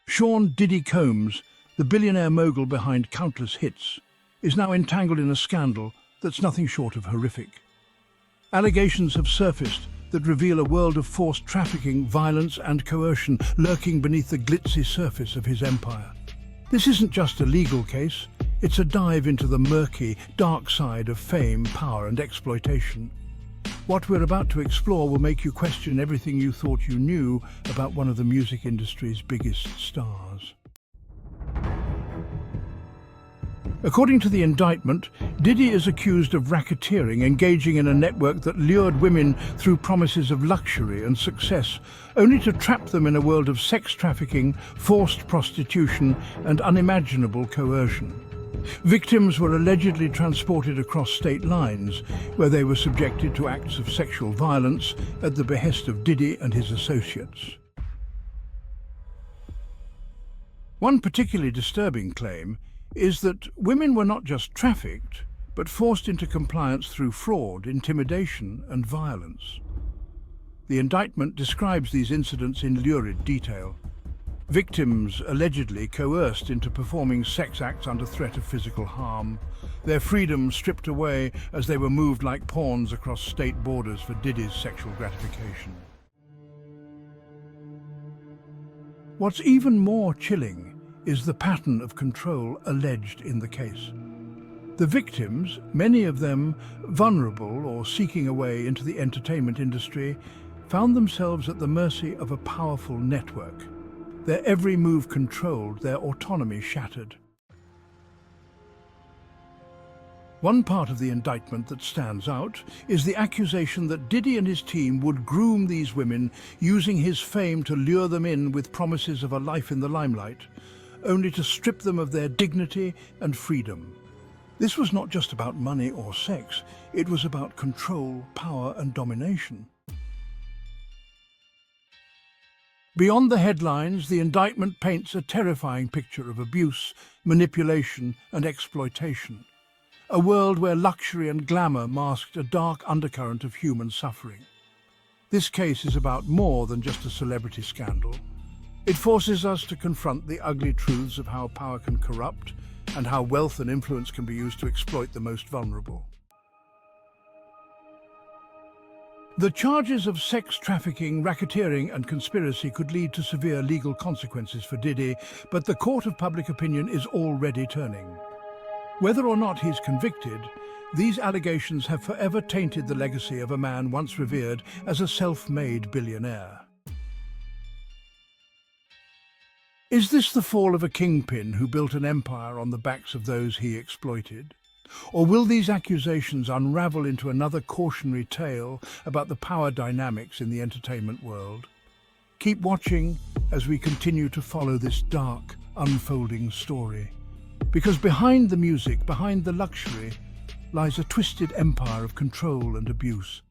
Sean "Diddy" Combs, the billionaire mogul behind countless hits, is now entangled in a scandal that's nothing short of horrific. Allegations have surfaced that reveal a world of forced trafficking, violence and coercion lurking beneath the glitzy surface of his empire. This isn't just a legal case, it's a dive into the murky, dark side of fame, power and exploitation. What we're about to explore will make you question everything you thought you knew about one of the music industry's biggest stars. According to the indictment, Diddy is accused of racketeering, engaging in a network that lured women through promises of luxury and success, only to trap them in a world of sex trafficking, forced prostitution, and unimaginable coercion. Victims were allegedly transported across state lines, where they were subjected to acts of sexual violence at the behest of Diddy and his associates. One particularly disturbing claim is that women were not just trafficked, but forced into compliance through fraud, intimidation, and violence. The indictment describes these incidents in lurid detail. Victims allegedly coerced into performing sex acts under threat of physical harm, their freedom stripped away as they were moved like pawns across state borders for Diddy's sexual gratification. What's even more chilling is the pattern of control alleged in the case. The victims, many of them vulnerable or seeking a way into the entertainment industry, found themselves at the mercy of a powerful network. Their every move controlled, their autonomy shattered. One part of the indictment that stands out is the accusation that Diddy and his team would groom these women, using his fame to lure them in with promises of a life in the limelight, only to strip them of their dignity and freedom. This was not just about money or sex, it was about control, power and domination. Beyond the headlines, the indictment paints a terrifying picture of abuse, manipulation and exploitation. A world where luxury and glamour masked a dark undercurrent of human suffering. This case is about more than just a celebrity scandal. It forces us to confront the ugly truths of how power can corrupt and how wealth and influence can be used to exploit the most vulnerable. The charges of sex trafficking, racketeering and conspiracy could lead to severe legal consequences for Diddy, but the court of public opinion is already turning. Whether or not he's convicted, these allegations have forever tainted the legacy of a man once revered as a self-made billionaire. Is this the fall of a kingpin who built an empire on the backs of those he exploited? Or will these accusations unravel into another cautionary tale about the power dynamics in the entertainment world? Keep watching as we continue to follow this dark, unfolding story. Because behind the music, behind the luxury, lies a twisted empire of control and abuse,